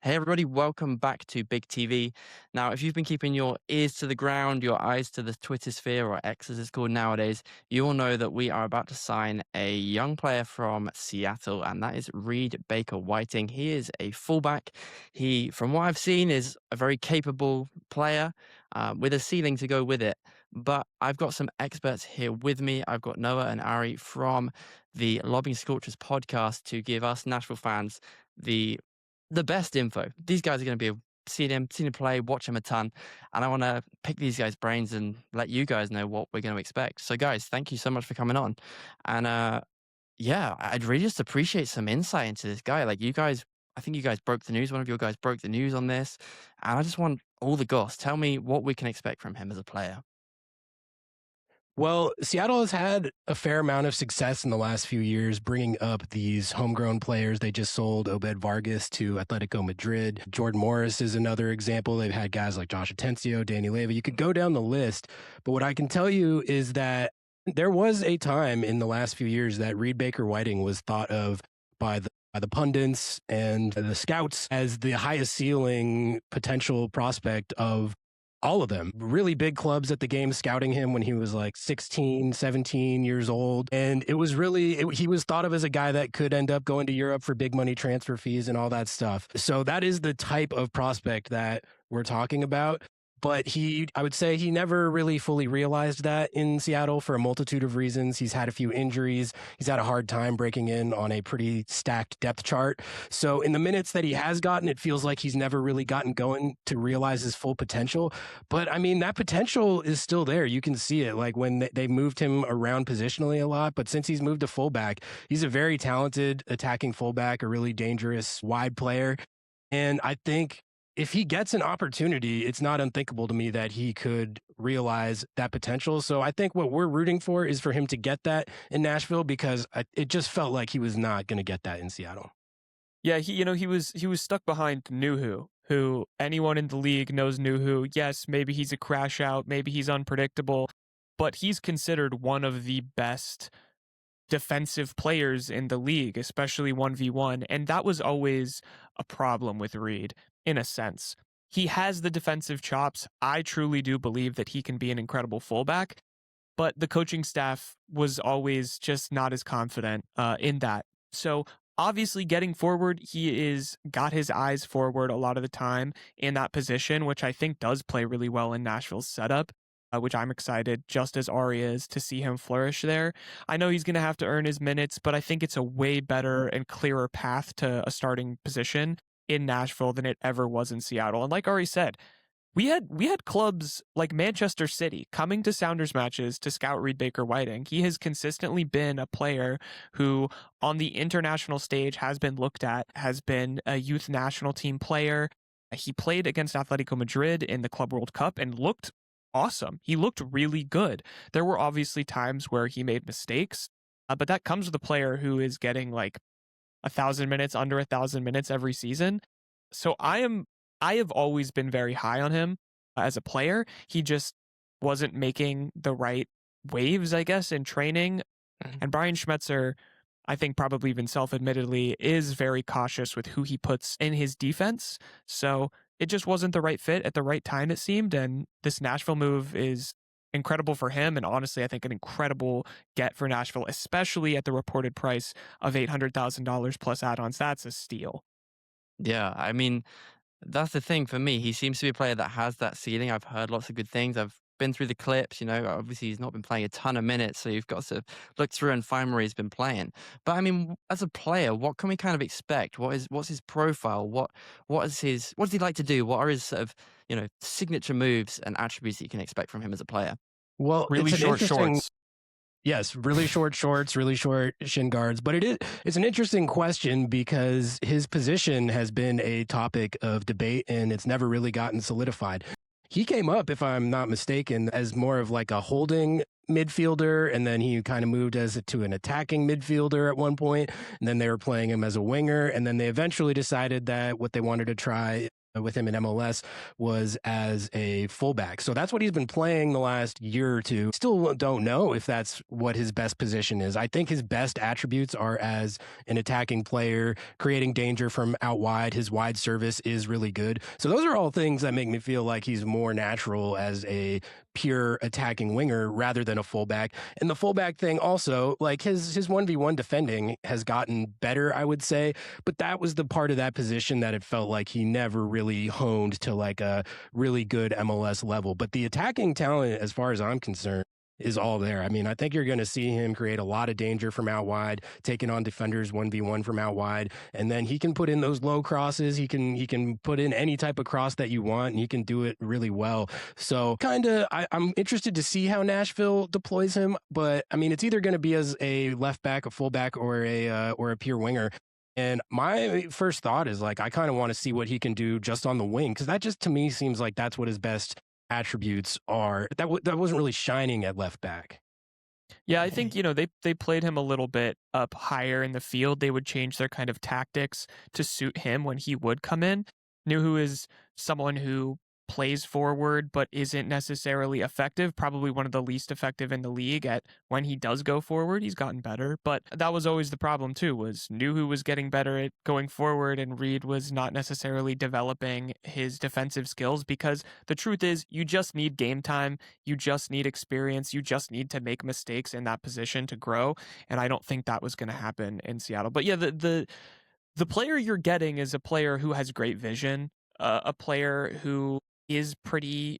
Hey everybody, welcome back to Big TV. Now, if you've been keeping your ears to the ground, your eyes to the Twitter sphere, or X as it's called nowadays, you will know that we are about to sign a young player from Seattle, and that is Reed Baker Whiting. He is a fullback. He, from what I've seen, is a very capable player with a ceiling to go with it. But I've got some experts here with me. I've got Noah and Ari from the Lobbing Scorchers podcast to give us Nashville fans the best info. These guys are going to be seen him play, watch him a ton, and I want to pick these guys' brains and let you guys know what we're going to expect. So, guys, thank you so much for coming on. And yeah, I'd really just appreciate some insight into this guy. Like you guys, I think you guys broke the news. One of your guys broke the news on this, and I just want all the goss. Tell me what we can expect from him as a player. Well, Seattle has had a fair amount of success in the last few years bringing up these homegrown players. They just sold Obed Vargas to Atletico Madrid. Jordan Morris is another example. They've had guys like Josh Atencio, Danny Leyva. You could go down the list, but what I can tell you is that there was a time in the last few years that Reed Baker Whiting was thought of by the pundits and the scouts as the highest ceiling potential prospect of all of them. Really big clubs at the game scouting him when he was like 16, 17 years old. And it was he was thought of as a guy that could end up going to Europe for big money transfer fees and all that stuff. So that is the type of prospect that we're talking about. But I would say he never really fully realized that in Seattle for a multitude of reasons. He's had a few injuries. He's had a hard time breaking in on a pretty stacked depth chart. So in the minutes that he has gotten, it feels like he's never really gotten going to realize his full potential. But I mean, that potential is still there. You can see it like when they moved him around positionally a lot. But since he's moved to fullback, he's a very talented attacking fullback, a really dangerous wide player. And I think if he gets an opportunity, it's not unthinkable to me that he could realize that potential. So I think what we're rooting for is for him to get that in Nashville because it just felt like he was not going to get that in Seattle. Yeah, he was stuck behind Nuhu, who anyone in the league knows Nuhu. Yes, maybe he's a crash out, maybe he's unpredictable, but he's considered one of the best defensive players in the league, especially 1v1, and that was always a problem with Reed. In a sense, he has the defensive chops. I truly do believe that he can be an incredible fullback, but the coaching staff was always just not as confident in that. So obviously getting forward, he is got his eyes forward a lot of the time in that position, which I think does play really well in Nashville's setup, which I'm excited, just as Ari is, to see him flourish there. I know he's going to have to earn his minutes, but I think it's a way better and clearer path to a starting position in Nashville than it ever was in Seattle. And like Ari said, we had clubs like Manchester City coming to Sounders matches to scout Reed Baker Whiting. He has consistently been a player who on the international stage has been looked at, has been a youth national team player. He played against Atletico Madrid in the Club World Cup and looked awesome. He looked really good. There were obviously times where he made mistakes, but that comes with a player who is getting like 1,000 minutes, under 1,000 minutes every season. So I have always been very high on him as a player. He just wasn't making the right waves, I guess, in training. And Brian Schmetzer, I think probably even self-admittedly, is very cautious with who he puts in his defense. So it just wasn't the right fit at the right time, it seemed. And this Nashville move is incredible for him, and honestly, I think an incredible get for Nashville, especially at the reported price of $800,000 plus add-ons. That's a steal. Yeah, I mean, that's the thing for me. He seems to be a player that has that ceiling. I've heard lots of good things. I've been through the clips, obviously he's not been playing a ton of minutes, so you've got to look through and find where he's been playing. But I mean, as a player, what can we kind of expect? What's his profile? What does he like to do? What are his sort of, signature moves and attributes that you can expect from him as a player? Well, really short shorts. Yes, really short shorts, really short shin guards. But it's an interesting question because his position has been a topic of debate and it's never really gotten solidified. He came up, if I'm not mistaken, as more of like a holding midfielder, and then he kind of moved to an attacking midfielder at one point, and then they were playing him as a winger, and then they eventually decided that what they wanted to try with him in MLS was as a fullback. So that's what he's been playing the last year or two. Still don't know if that's what his best position is. I think his best attributes are as an attacking player, creating danger from out wide. His wide service is really good. So those are all things that make me feel like he's more natural as a pure attacking winger rather than a fullback. And the fullback thing also, like his 1v1 defending has gotten better, I would say, but that was the part of that position that it felt like he never really honed to like a really good MLS level. But the attacking talent, as far as I'm concerned, is all there. I mean, I think you're going to see him create a lot of danger from out wide, taking on defenders 1v1 from out wide, and then he can put in those low crosses. He can put in any type of cross that you want, and he can do it really well. So I'm interested to see how Nashville deploys him, but I mean, it's either going to be as a left back, a fullback, or a pure winger. And my first thought is like, I kind of want to see what he can do just on the wing, because that just to me seems like that's what his best attributes are. That wasn't really shining at left back. Yeah, I think, they played him a little bit up higher in the field. They would change their kind of tactics to suit him when he would come in. Nuhu is someone who plays forward but isn't necessarily effective, probably one of the least effective in the league at when he does go forward. He's gotten better, but that was always the problem too, was Nuhu was getting better at going forward and Reed was not necessarily developing his defensive skills, because the truth is you just need game time, you just need experience, you just need to make mistakes in that position to grow, and I don't think that was going to happen in Seattle. But yeah, the player you're getting is a player who has great vision, a player who is pretty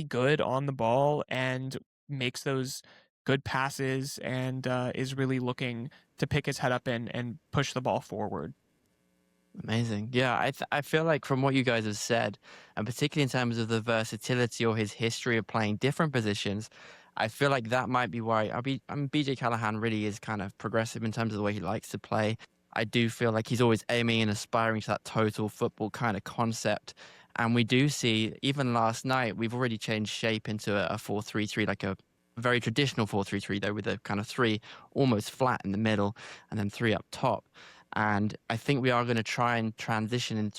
good on the ball and makes those good passes and is really looking to pick his head up and push the ball forward. Amazing. Yeah, I feel like from what you guys have said, and particularly in terms of the versatility or his history of playing different positions, I feel like that might be why BJ Callahan really is kind of progressive in terms of the way he likes to play. I do feel like he's always aiming and aspiring to that total football kind of concept. And we do see, even last night, we've already changed shape into a 4-3-3, like a very traditional 4-3-3, though, with a kind of 3 almost flat in the middle and then 3 up top. And I think we are going to try and transition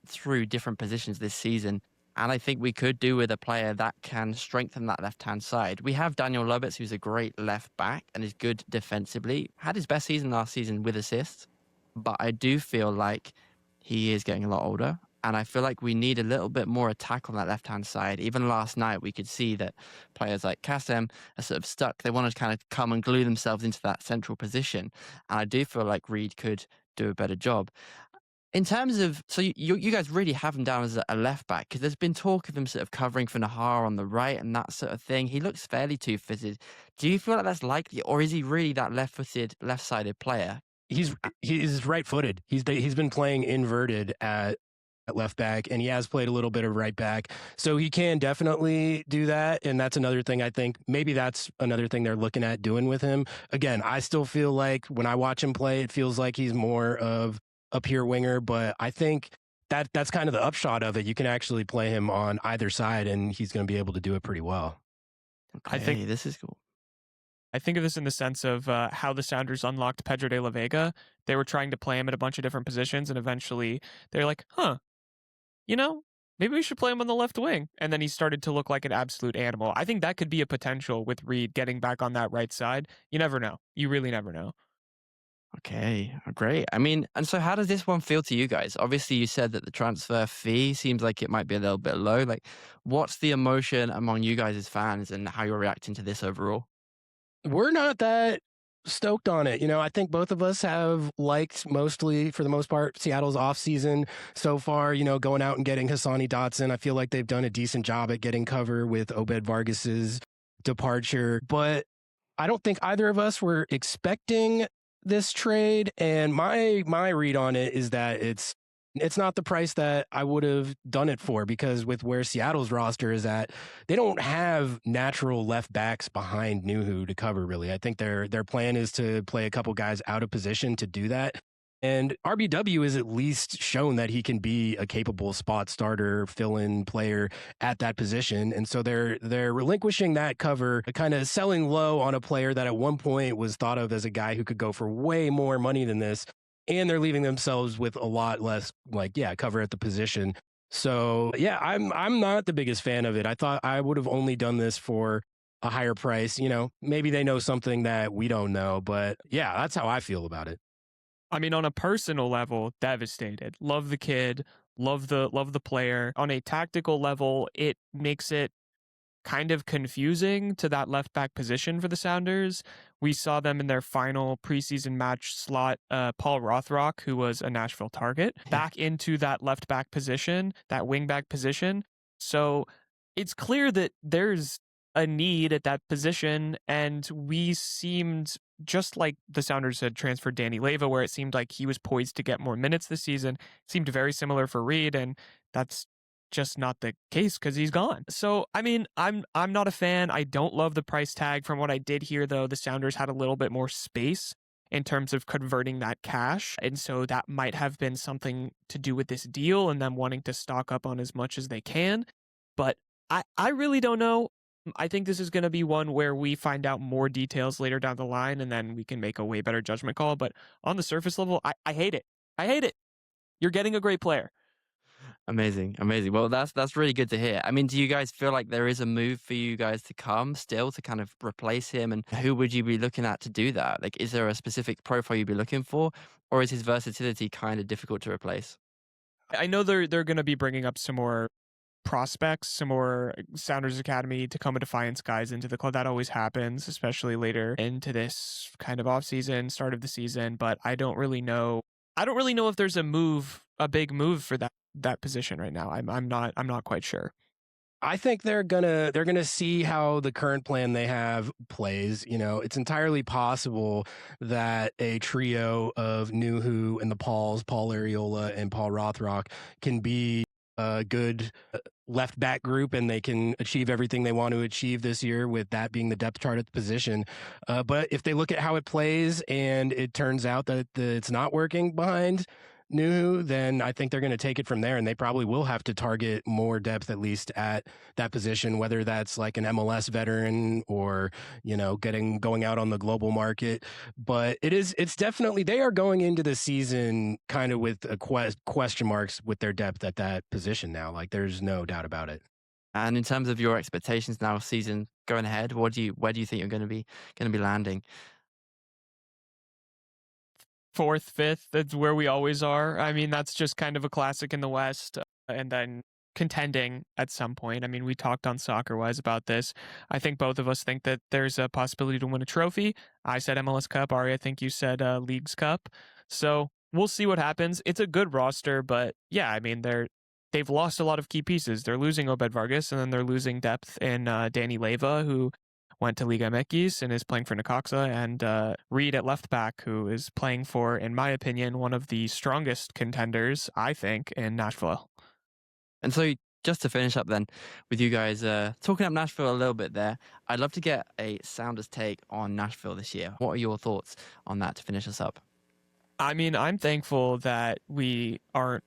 through different positions this season. And I think we could do with a player that can strengthen that left-hand side. We have Daniel Lubitz, who's a great left back and is good defensively. Had his best season last season with assists. But I do feel like he is getting a lot older. And I feel like we need a little bit more attack on that left-hand side. Even last night, we could see that players like Kassem are sort of stuck. They want to kind of come and glue themselves into that central position. And I do feel like Reed could do a better job. In terms of, so you guys really have him down as a left back, because there's been talk of him sort of covering for Nahar on the right and that sort of thing. He looks fairly two-footed. Do you feel like that's likely, or is he really that left-footed, left-sided player? He's right-footed. He's been playing inverted at left back, and he has played a little bit of right back, so he can definitely do that. And that's another thing, I think maybe that's another thing they're looking at doing with him. Again, I still feel like when I watch him play, it feels like he's more of a pure winger, but I think that's kind of the upshot of it. You can actually play him on either side and he's going to be able to do it pretty well. Okay, I think this is cool. I think of this in the sense of how the Sounders unlocked Pedro de la Vega. They were trying to play him at a bunch of different positions, and eventually they're like, maybe we should play him on the left wing. And then he started to look like an absolute animal. I think that could be a potential with Reed getting back on that right side. You never know. You really never know. Okay, great. I mean, and so how does this one feel to you guys? Obviously, you said that the transfer fee seems like it might be a little bit low. Like, what's the emotion among you guys as fans and how you're reacting to this overall? We're not that stoked on it. I think both of us have liked mostly, for the most part, Seattle's offseason so far, going out and getting Hassani Dotson. I feel like they've done a decent job at getting cover with Obed Vargas's departure, but I don't think either of us were expecting this trade. And my read on it is that it's not the price that I would have done it for, because with where Seattle's roster is at, they don't have natural left backs behind Nuhu to cover, really. I think their plan is to play a couple guys out of position to do that. And RBW is at least shown that he can be a capable spot starter, fill-in player at that position. And so they're relinquishing that cover, kind of selling low on a player that at one point was thought of as a guy who could go for way more money than this. And they're leaving themselves with a lot less, cover at the position. So yeah, I'm not the biggest fan of it. I thought I would have only done this for a higher price. You know, maybe they know something that we don't know, but yeah, that's how I feel about it. I mean, on a personal level, devastated. Love the kid, love the player. On a tactical level, it makes it kind of confusing to that left back position for the Sounders. We saw them in their final preseason match slot Paul Rothrock, who was a Nashville target, back into that left back position, that wing back position. So it's clear that there's a need at that position, and we seemed just like the Sounders had transferred Danny Leva, where it seemed like he was poised to get more minutes this season. It seemed very similar for Reed, and that's just not the case because he's gone. So I mean, I'm not a fan. I don't love the price tag. From what I did hear, though, the Sounders had a little bit more space in terms of converting that cash, and so that might have been something to do with this deal and them wanting to stock up on as much as they can. But I really don't know. I think this is going to be one where we find out more details later down the line, and then we can make a way better judgment call. But on the surface level, I hate it. I hate it. You're getting a great player. Amazing, amazing. Well, that's really good to hear. I mean, do you guys feel like there is a move for you guys to come still to kind of replace him? And who would you be looking at to do that? Like, is there a specific profile you'd be looking for, or is his versatility kind of difficult to replace? I know they're going to be bringing up some more prospects, some more Sounders Academy Tacoma Defiance guys into the club. That always happens, especially later into this kind of off season, start of the season. But I don't really know. I don't really know if there's a big move for that position right now. I'm not quite sure. I think they're gonna see how the current plan they have plays. You know, it's entirely possible that a trio of Nuhu and the Pauls, Paul Ariola and Paul Rothrock, can be a good left back group, and they can achieve everything they want to achieve this year, with that being the depth chart at the position. But if they look at how it plays and it turns out that it's not working behind Nuhu, then I think they're going to take it from there, and they probably will have to target more depth, at least at that position, whether that's like an MLS veteran or, you know, going out on the global market. But it's definitely, they are going into the season kind of with a question marks with their depth at that position now. Like, there's no doubt about it. And in terms of your expectations now, season going ahead, where do you think you're going to be landing? Fourth, fifth, that's where we always are. I mean, that's just kind of a classic in the West. And then contending at some point. I mean, we talked on Soccer Wise about this. I think both of us think that there's a possibility to win a trophy. I said MLS Cup. Ari, I think you said Leagues Cup. So we'll see what happens. It's a good roster, but yeah, I mean, they've lost a lot of key pieces. They're losing Obed Vargas, and then they're losing depth in Danny Leva, who went to Liga MX and is playing for Necaxa, and Reed at left back, who is playing for, in my opinion, one of the strongest contenders, I think, in Nashville. And so just to finish up then with you guys talking up Nashville a little bit there, I'd love to get a Sounders take on Nashville this year. What are your thoughts on that to finish us up? I mean, I'm thankful that we aren't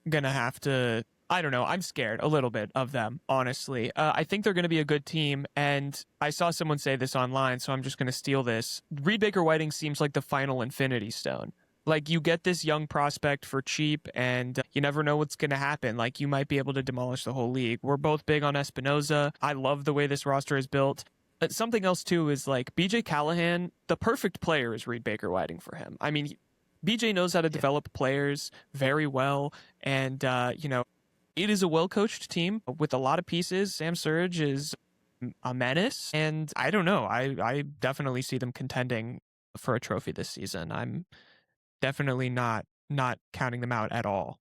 going to have to, I don't know, I'm scared a little bit of them, honestly. I think they're going to be a good team, and I saw someone say this online, so I'm just going to steal this. Reed Baker-Whiting seems like the final Infinity Stone. Like, you get this young prospect for cheap, and you never know what's going to happen. Like, you might be able to demolish the whole league. We're both big on Espinoza. I love the way this roster is built. But something else, too, is like BJ Callahan, the perfect player is Reed Baker-Whiting for him. I mean, BJ knows how to develop players very well, and, you know, it is a well-coached team with a lot of pieces. Sam Surridge is a menace, and I don't know. I definitely see them contending for a trophy this season. I'm definitely not counting them out at all.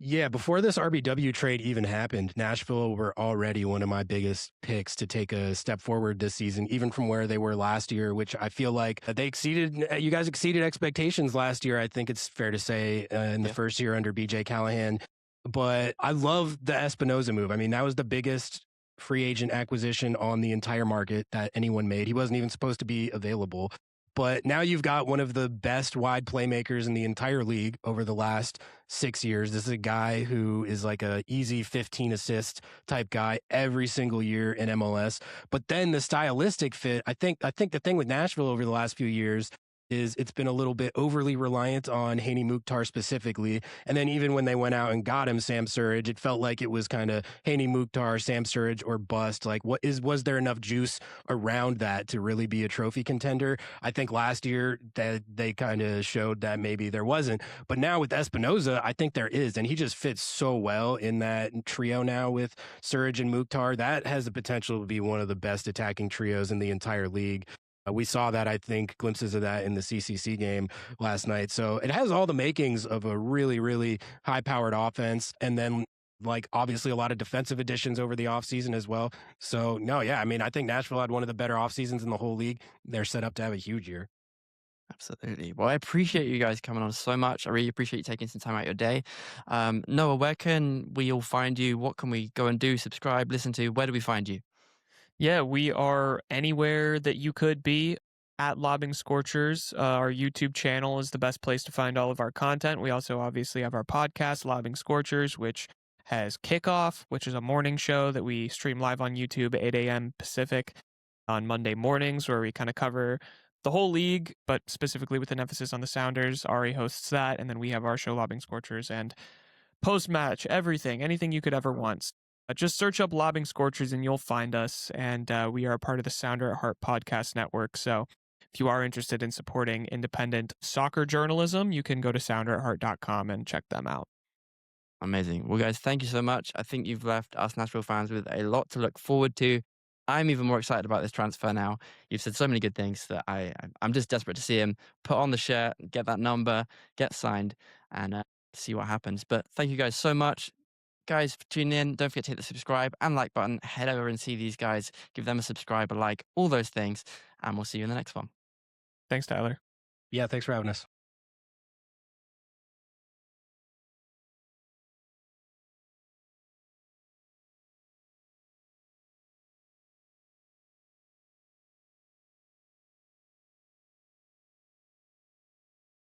Yeah, before this RBW trade even happened, Nashville were already one of my biggest picks to take a step forward this season, even from where they were last year, which I feel like you guys exceeded expectations last year, I think it's fair to say, in the first year under BJ Callahan. But I love the Espinoza move. I mean, that was the biggest free agent acquisition on the entire market that anyone made. He wasn't even supposed to be available. But now you've got one of the best wide playmakers in the entire league over the last 6 years. This is a guy who is like a easy 15 assist type guy every single year in MLS. But then the stylistic fit, I think the thing with Nashville over the last few years is it's been a little bit overly reliant on Haney Mukhtar specifically. And then even when they went out and got him Sam Surridge, it felt like it was kind of Haney Mukhtar, Sam Surridge, or bust. Like, was there enough juice around that to really be a trophy contender? I think last year that they kind of showed that maybe there wasn't. But now with Espinoza, I think there is. And he just fits so well in that trio now with Surridge and Mukhtar. That has the potential to be one of the best attacking trios in the entire league. We saw that, I think, glimpses of that in the CCC game last night. So it has all the makings of a really, really high-powered offense. And then, like, obviously a lot of defensive additions over the offseason as well. So, no, yeah, I mean, I think Nashville had one of the better offseasons in the whole league. They're set up to have a huge year. Absolutely. Well, I appreciate you guys coming on so much. I really appreciate you taking some time out of your day. Noah, where can we all find you? What can we go and do? Subscribe, listen to? Where do we find you? Yeah, we are anywhere that you could be at Lobbing Scorchers. Our YouTube channel is the best place to find all of our content. We also obviously have our podcast, Lobbing Scorchers, which has Kickoff, which is a morning show that we stream live on YouTube, 8 a.m. Pacific on Monday mornings, where we kind of cover the whole league, but specifically with an emphasis on the Sounders. Ari hosts that, and then we have our show, Lobbing Scorchers, and post-match, everything, anything you could ever want. Just search up Lobbing Scorchers and you'll find us. And we are a part of the Sounder at Heart podcast network. So if you are interested in supporting independent soccer journalism, you can go to sounderatheart.com and check them out. Amazing. Well, guys, thank you so much. I think you've left us Nashville fans with a lot to look forward to. I'm even more excited about this transfer now. You've said so many good things that I'm just desperate to see him put on the shirt, get that number, get signed, and see what happens. But thank you guys so much. Guys, for tuning in. Don't forget to hit the subscribe and like button. Head over and see these guys. Give them a subscribe, a like, all those things. And we'll see you in the next one. Thanks, Tyler. Yeah, thanks for having us.